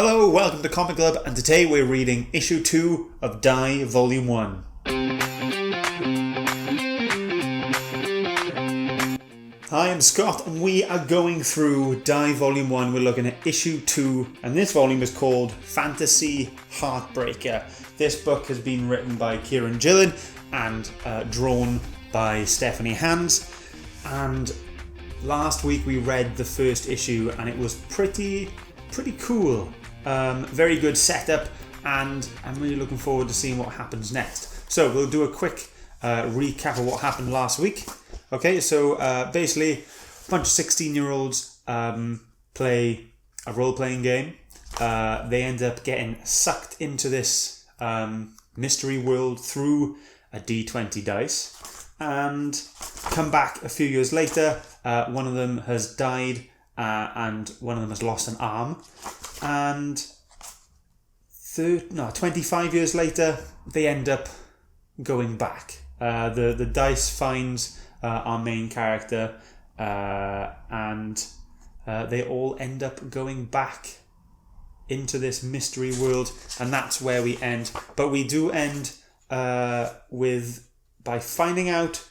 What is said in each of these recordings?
Hello, welcome to Comic Club, and today we're reading issue 2 of Die Volume 1. Hi, I'm Scott, and we are going through Die Volume 1. We're looking at issue 2, and this volume is called Fantasy Heartbreaker. This book has been written by Kieron Gillen and drawn by Stephanie Hans. And last week we read the first issue, and it was pretty cool. Very good setup, and I'm really looking forward to seeing what happens next. So we'll do a quick recap of what happened last week. Okay, so basically a bunch of 16-year-olds play a role-playing game. They end up getting sucked into this mystery world through a D20 dice and come back a few years later. One of them has died and one of them has lost an arm. And 25 years later, they end up going back. The dice finds our main character, and they all end up going back into this mystery world, and that's where we end. But we do end by finding out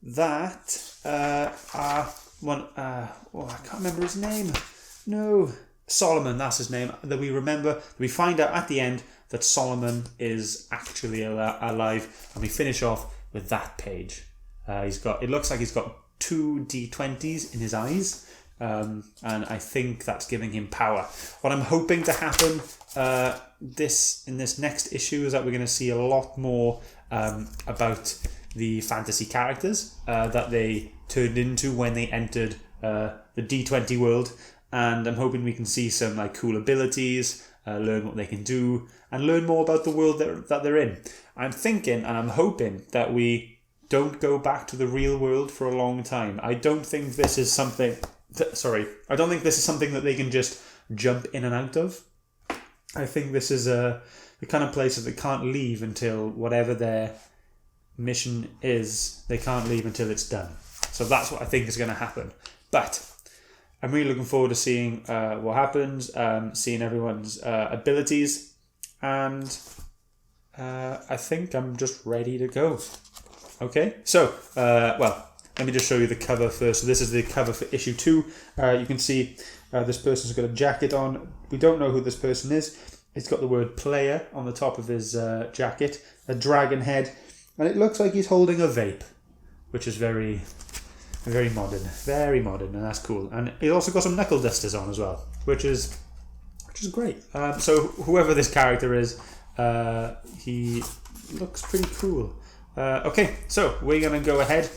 that I can't remember his name. No. Solomon, that's his name. That we find out at the end that Solomon is actually alive, and we finish off with that page. It looks like he's got 2 D20s in his eyes, and I think that's giving him power. What I'm hoping to happen in this next issue is that we're going to see a lot more about the fantasy characters that they turned into when they entered the D20 world. And I'm hoping we can see some cool abilities, learn what they can do, and learn more about the world that they're in. I'm thinking and I'm hoping that we don't go back to the real world for a long time. I don't think this is something that they can just jump in and out of. I think this is the kind of place that they can't leave until whatever their mission is. They can't leave until it's done. So that's what I think is going to happen. But I'm really looking forward to seeing what happens, seeing everyone's abilities, and I think I'm just ready to go. Okay, so, let me just show you the cover first. So this is the cover for issue 2. You can see this person's got a jacket on. We don't know who this person is. He's got the word player on the top of his jacket, a dragon head, and it looks like he's holding a vape, which is very modern, and that's cool. And he's also got some knuckle dusters on as well, which is great. So whoever this character is, he looks pretty cool. Okay, so we're gonna go ahead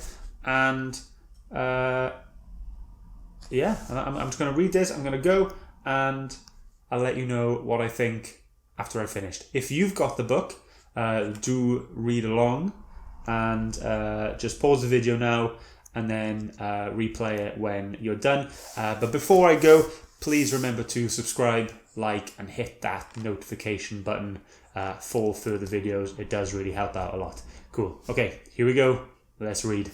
and I'm just gonna read this. I'm gonna go and I'll let you know what I think after I've finished. If you've got the book, do read along, and just pause the video now and then replay it when you're done. But before I go, please remember to subscribe, like, and hit that notification button for further videos. It does really help out a lot. Cool. Okay, here we go. Let's read.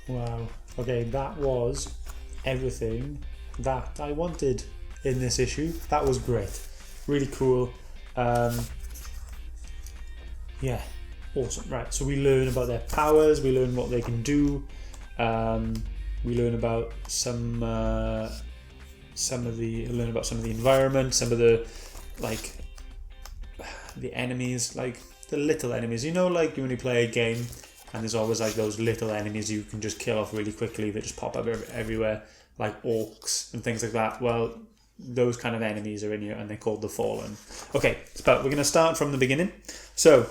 Wow. Okay, that was everything that I wanted in this issue. That was great. Really cool. Yeah, awesome. Right, so we learn about their powers, we learn what they can do, we learn about some of the environment, some of the the enemies, the little enemies. You when you play a game and there's always those little enemies you can just kill off really quickly that just pop up everywhere, like orcs and things like that. Well, those kind of enemies are in here, and they're called the Fallen. Okay, but we're going to start from the beginning. So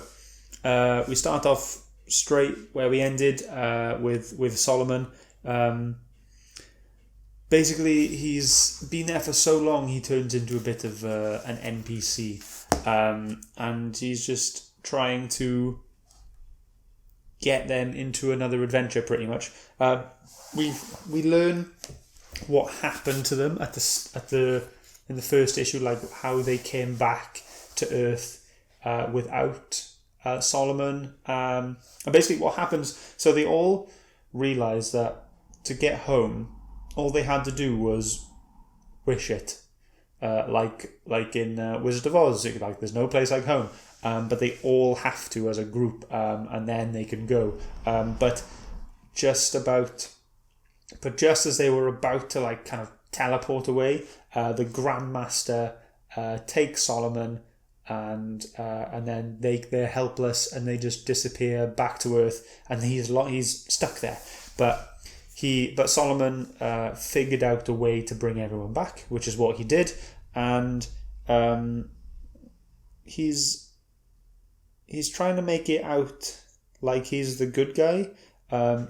we start off straight where we ended with Solomon. basically he's been there for so long he turns into a bit of an NPC, and he's just trying to get them into another adventure. Pretty much, we learn what happened to them in the first issue, like how they came back to Earth without Solomon, and basically what happens. So they all realize that to get home, all they had to do was wish it, like in Wizard of Oz. Like there's no place like home, but they all have to as a group, and then they can go. But just as they were about to like kind of teleport away, the Grandmaster takes Solomon, and then they're helpless and they just disappear back to Earth, and he's stuck there. But Solomon figured out a way to bring everyone back, which is what he did, and he's trying to make it out like he's the good guy.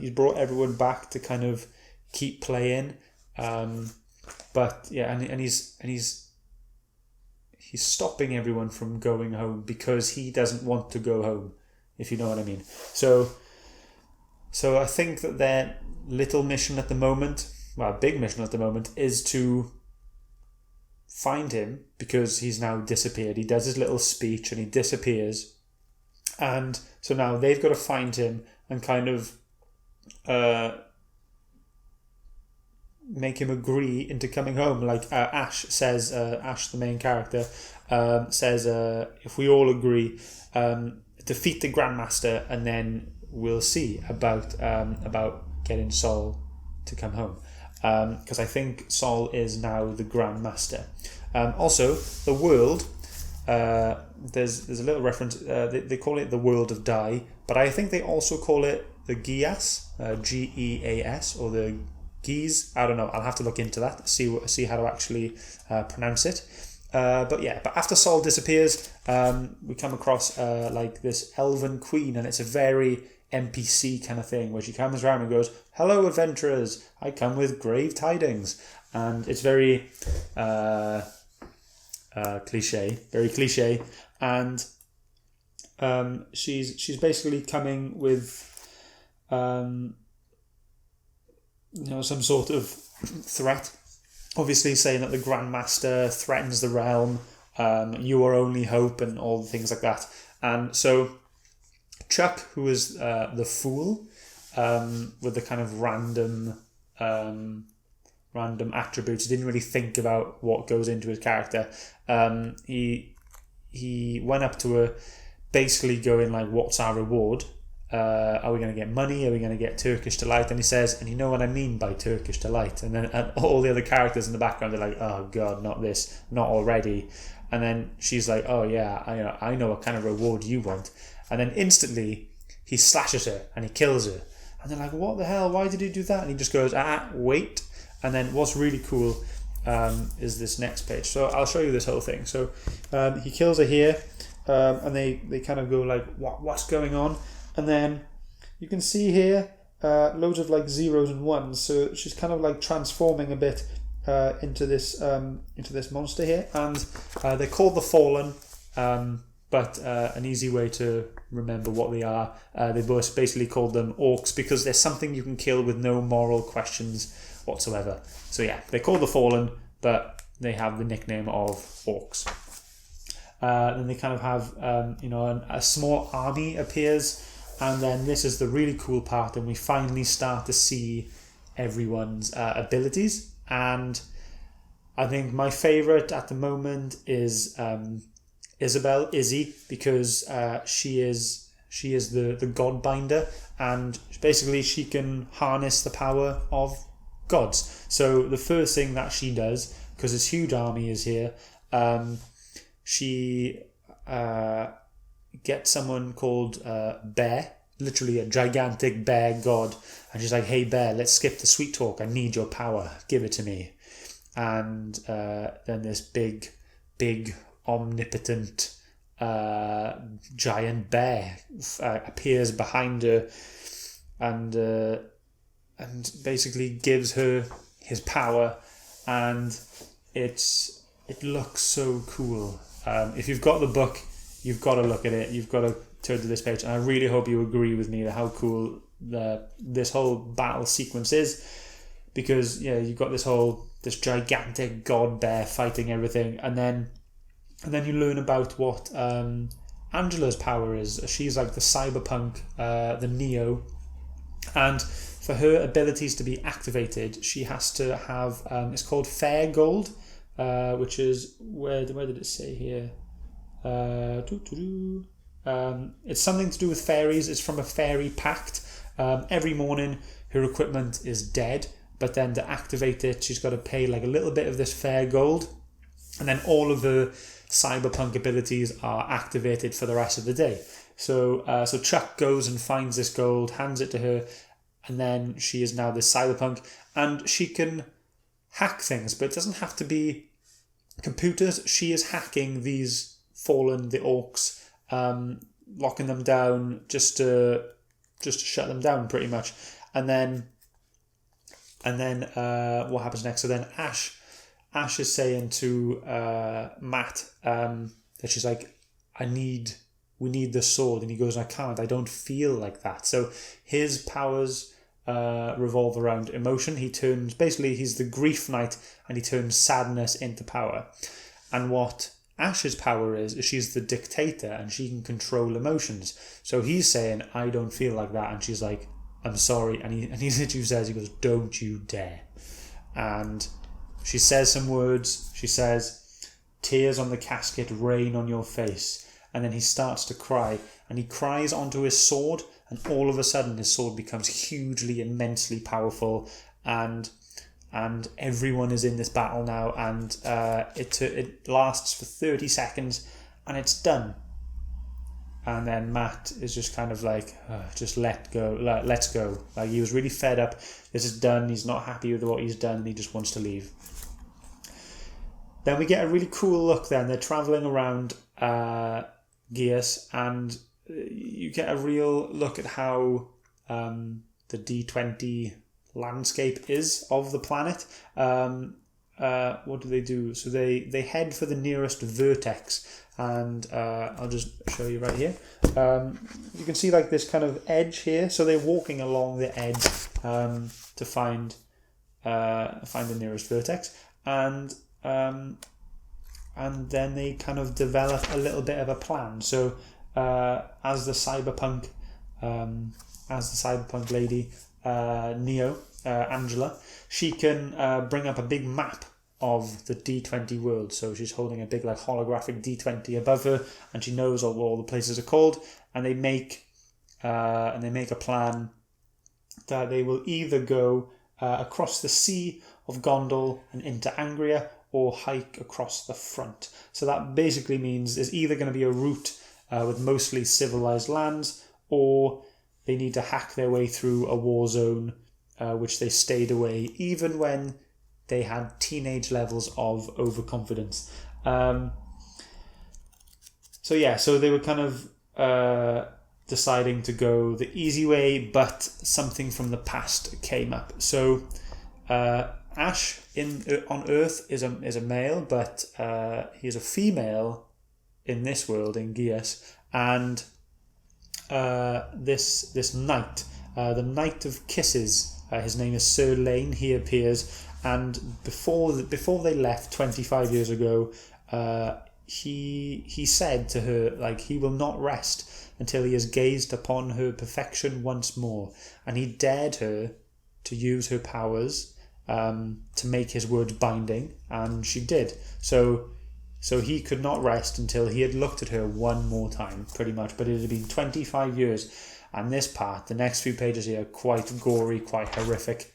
He's brought everyone back to kind of keep playing, but yeah, and he's stopping everyone from going home because he doesn't want to go home, if you know what I mean. So I think that their little mission at the moment, well, big mission at the moment, is to find him because he's now disappeared. He does his little speech and he disappears, and so now they've got to find him and kind of make him agree into coming home. Like Ash says, Ash, the main character, says, if we all agree, defeat the Grandmaster, and then we'll see about getting Sol to come home. Because I think Sol is now the Grandmaster. Also, the world, there's a little reference. They call it the world of Dai, but I think they also call it the Geas, Geas, or the Geese. I don't know. I'll have to look into that. See how to actually pronounce it. But after Sol disappears, we come across like this elven queen, and it's a very NPC kind of thing where she comes around and goes, "Hello, adventurers! I come with grave tidings," and it's very cliche, very cliche, and she's basically coming with some sort of threat, obviously saying that the Grandmaster threatens the realm, you are only hope, and all the things like that. And so Chuck, who is the fool, with the kind of random attributes, he didn't really think about what goes into his character. He went up to her, basically going like, "What's our reward? Are we going to get money? Are we going to get Turkish delight?" And he says, "And you know what I mean by Turkish delight?" And then all the other characters in the background are like, "Oh God, not this, not already." And then she's like, "Oh yeah, I know what kind of reward you want." And then instantly he slashes her and he kills her. And they're like, "What the hell? Why did he do that?" And he just goes, "Wait." And then what's really cool is this next page. So I'll show you this whole thing. So he kills her here, and they kind of go like, what's going on? And then you can see here loads of like zeros and ones. So she's kind of like transforming a bit into this monster here, and they're called the Fallen. But an easy way to remember what they are, they both basically called them orcs because there's something you can kill with no moral questions whatsoever. So yeah, they're called the Fallen, but they have the nickname of orcs. Then they kind of have, a small army appears. And then this is the really cool part, and we finally start to see everyone's abilities. And I think my favourite at the moment is Izzy, because she is the Godbinder, and basically she can harness the power of gods. So the first thing that she does, because this huge army is here, she gets someone called Bear, literally a gigantic bear god, and she's like, "Hey Bear, let's skip the sweet talk, I need your power, give it to me." And then this big omnipotent giant bear appears behind her and basically gives her his power, and it looks so cool. If you've got the book, you've got to look at it. You've got to turn to this page, and I really hope you agree with me that how cool this whole battle sequence is, because you've got this gigantic god bear fighting everything, and then you learn about what Angela's power is. She's like the cyberpunk, the Neo, and for her abilities to be activated, she has to have it's called Fair Gold, which is where did it say here? It's something to do with fairies. It's from a fairy pact. Every morning her equipment is dead, but then to activate it, she's got to pay like a little bit of this fair gold, and then all of her cyberpunk abilities are activated for the rest of the day. So Chuck goes and finds this gold, hands it to her, and then she is now this cyberpunk, and she can hack things, but it doesn't have to be computers. She is hacking the orcs, locking them down just to shut them down pretty much, and then what happens next? So then Ash is saying to Matt that she's like, we need the sword, and he goes, I can't, I don't feel like that. So his powers revolve around emotion. He's the grief knight, and he turns sadness into power. And what Ash's power is she's the dictator, and she can control emotions. So he's saying, I don't feel like that, and she's like, I'm sorry, and he literally says, he goes, don't you dare. And she says some words. She says, tears on the casket rain on your face. And then he starts to cry, and he cries onto his sword, and all of a sudden his sword becomes hugely, immensely powerful, and everyone is in this battle now, and it lasts for 30 seconds, and it's done. And then Matt is just kind of like, just let's go. Like, he was really fed up. This is done. He's not happy with what he's done, and he just wants to leave. Then we get a really cool look then. They're travelling around Geas, and you get a real look at how the D20 landscape is of the planet. What do they do? So they head for the nearest vertex, and I'll just show you right here. You can see like this kind of edge here. So they're walking along the edge to find the nearest vertex, and then they kind of develop a little bit of a plan. So as the cyberpunk lady, Neo, Angela, she can bring up a big map of the D20 world. So she's holding a big like holographic D20 above her, and she knows what all the places are called. And they make a plan that they will either go across the Sea of Gondol and into Angria, or hike across the front. So that basically means there's either going to be a route with mostly civilized lands, or they need to hack their way through a war zone, which they stayed away even when they had teenage levels of overconfidence. So they were kind of deciding to go the easy way, but something from the past came up. So Ash on Earth is a male, but he's a female in this world, in Geas, and this knight, the Knight of Kisses, his name is Sir Lane. He appears, and before they left 25 years ago, he said to her, like, he will not rest until he has gazed upon her perfection once more, and he dared her to use her powers to make his words binding, and she did. So he could not rest until he had looked at her one more time, pretty much. But it had been 25 years, and this part, the next few pages here, are quite gory, quite horrific.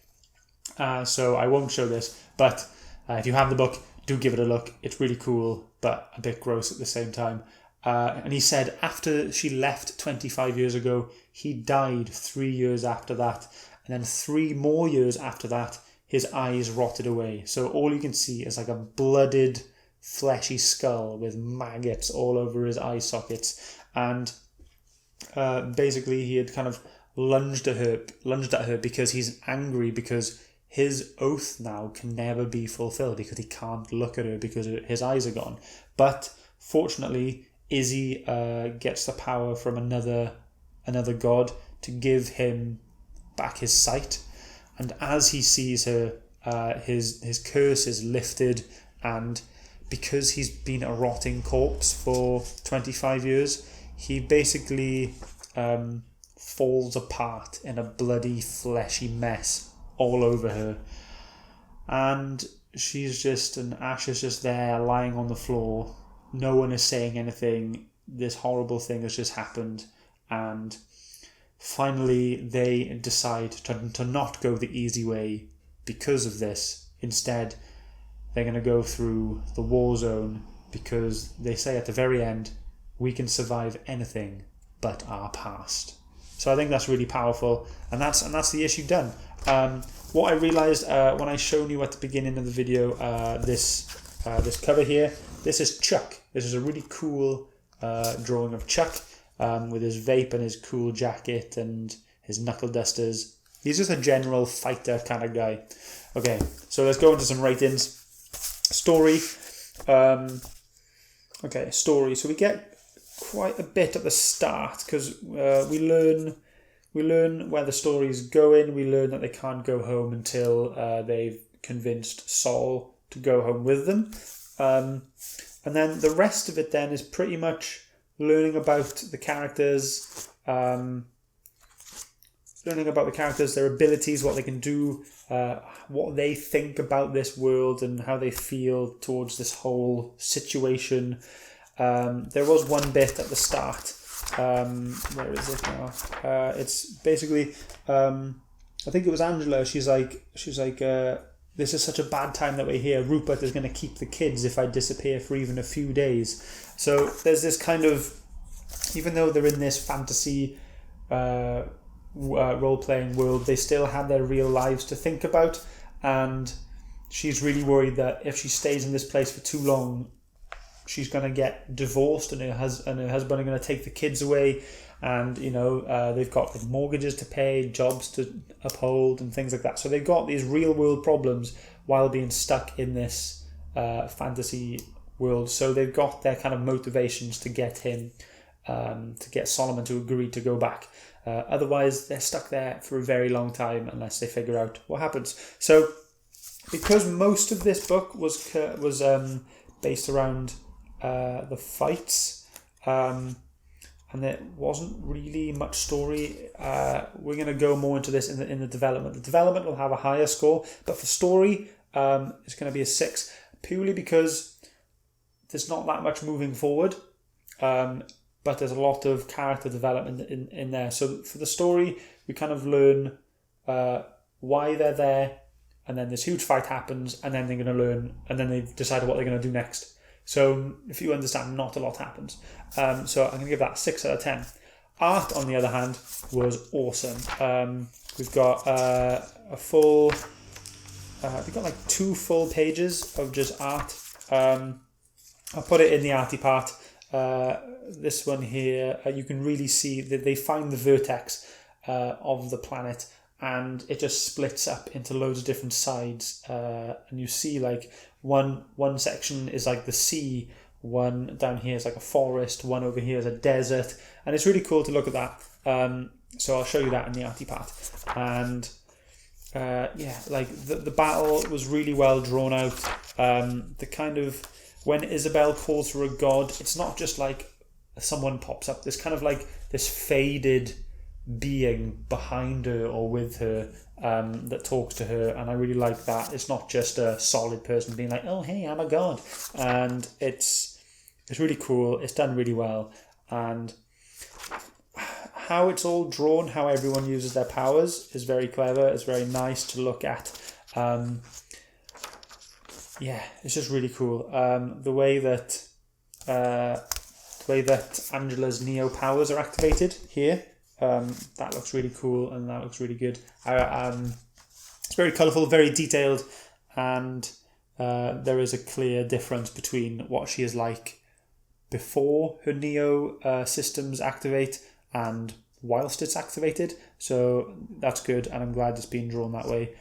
So I won't show this, but if you have the book, do give it a look. It's really cool, but a bit gross at the same time. And he said after she left 25 years ago, he died 3 years after that, and then 3 more years after that, his eyes rotted away. So all you can see is like a blooded, fleshy skull with maggots all over his eye sockets. And basically he had kind of lunged at her because he's angry because his oath now can never be fulfilled because he can't look at her because his eyes are gone. But fortunately, Izzy gets the power from another god to give him back his sight. And as he sees her, his curse is lifted, and because he's been a rotting corpse for 25 years, he basically falls apart in a bloody, fleshy mess all over her. And she's just, and Ash is just there lying on the floor. No one is saying anything. This horrible thing has just happened. And finally, they decide to not go the easy way because of this. Instead, they're going to go through the war zone because they say at the very end, we can survive anything but our past. So I think that's really powerful, and that's the issue done. What I realised when I showed you at the beginning of the video, this cover here, this is Chuck. This is a really cool drawing of Chuck with his vape and his cool jacket and his knuckle dusters. He's just a general fighter kind of guy. Okay, so let's go into some ratings. Story. Okay, story. So we get quite a bit at the start because we learn where the story's going. We learn that they can't go home until they've convinced Sol to go home with them. And then the rest of it then is pretty much learning about the characters, their abilities, what they can do, what they think about this world and how they feel towards this whole situation. There was one bit at the start. Where is it now? It's basically, I think it was Angela. She's like, this is such a bad time that we're here. Rupert is going to keep the kids if I disappear for even a few days. So there's this kind of, even though they're in this fantasy role-playing world, they still have their real lives to think about, and she's really worried that if she stays in this place for too long, she's going to get divorced, and her husband are going to take the kids away, and they've got like mortgages to pay, jobs to uphold, and things like that. So they've got these real-world problems while being stuck in this fantasy world. So they've got their kind of motivations to get him, to get Solomon to agree to go back. Otherwise, they're stuck there for a very long time unless they figure out what happens. So, because most of this book was based around the fights, and there wasn't really much story, we're going to go more into this in the development. The development will have a higher score, but for story, it's going to be a 6, purely because there's not that much moving forward. But there's a lot of character development in there. So for the story, we kind of learn why they're there, and then this huge fight happens, and then they're going to learn, and then they've decided what they're going to do next. So if you understand, not a lot happens. So I'm going to give that 6 out of 10. Art, on the other hand, was awesome. We've got we've got like 2 full pages of just art. I'll put it in the arty part. This one here, you can really see that they find the vertex of the planet, and it just splits up into loads of different sides, and you see like one section is like the sea, one down here is like a forest, one over here is a desert, and it's really cool to look at that. So I'll show you that in the arty part. And like the battle was really well drawn out. The kind of, when Isabel calls her a god, it's not just like someone pops up. There's kind of like this faded being behind her or with her that talks to her, and I really like that. It's not just a solid person being like, oh hey, I'm a god. And it's really cool. It's done really well. And how it's all drawn, how everyone uses their powers is very clever. It's very nice to look at. Yeah, it's just really cool. The way that Angela's Neo powers are activated here, that looks really cool, and that looks really good. It's very colourful, very detailed, and there is a clear difference between what she is like before her Neo systems activate and whilst it's activated. So that's good, and I'm glad it's being drawn that way.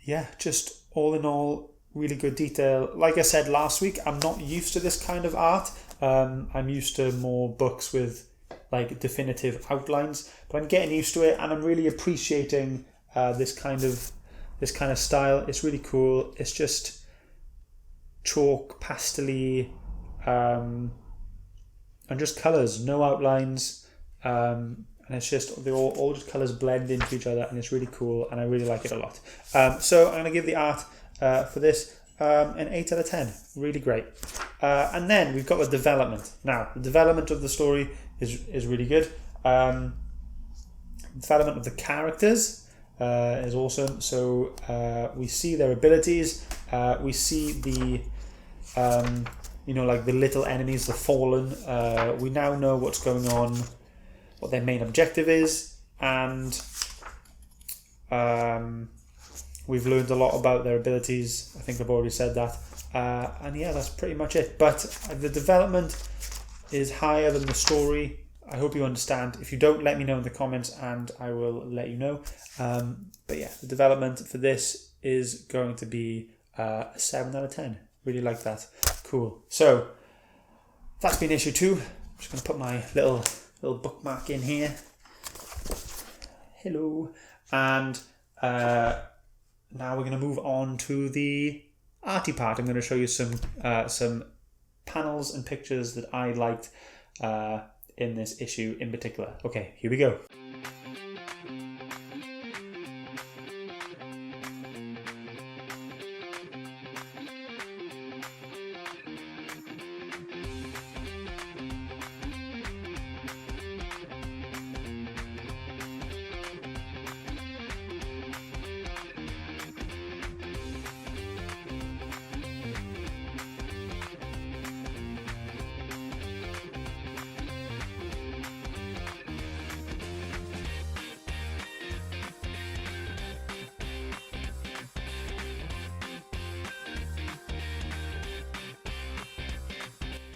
Yeah, just all in all, really good detail. Like I said last week, I'm not used to this kind of art. I'm used to more books with like definitive outlines, but I'm getting used to it, and I'm really appreciating this kind of style. It's really cool. It's just chalk, pastel-y, and just colours, no outlines, and it's just all just colours blend into each other, and it's really cool, and I really like it a lot. So I'm going to give the art for this an 8 out of 10. Really great. And then we've got the development. Now, the development of the story is really good. Development of the characters is awesome. So we see their abilities. We see the like the little enemies, the fallen. We now know what's going on, what their main objective is, and we've learned a lot about their abilities. I think I've already said that. And yeah, that's pretty much it. But the development is higher than the story. I hope you understand. If you don't, let me know in the comments and I will let you know. But yeah, the development for this is going to be a 7 out of 10. Really like that. Cool. So that's been issue 2. I'm just going to put my little bookmark in here. Hello. And now we're going to move on to the arty part. I'm going to show you some panels and pictures that I liked in this issue in particular. Okay, here we go.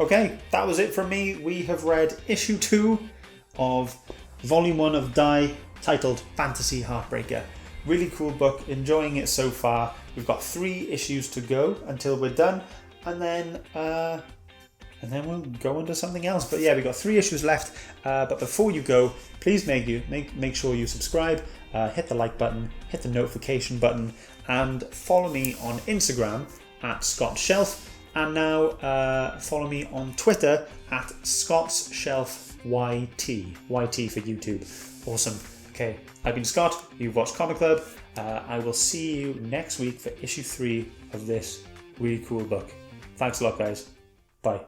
Okay, that was it from me. We have read issue 2 of volume 1 of Die, titled Fantasy Heartbreaker. Really cool book, enjoying it so far. We've got 3 issues to go until we're done, and then we'll go into something else. But yeah, we've got 3 issues left. But before you go, please make sure you subscribe, hit the like button, hit the notification button, and follow me on Instagram at ScottShelf. And now follow me on Twitter at ScottsShelfYT. YT for YouTube. Awesome. Okay, I've been Scott. You've watched Comic Club. I will see you next week for issue 3 of this really cool book. Thanks a lot, guys.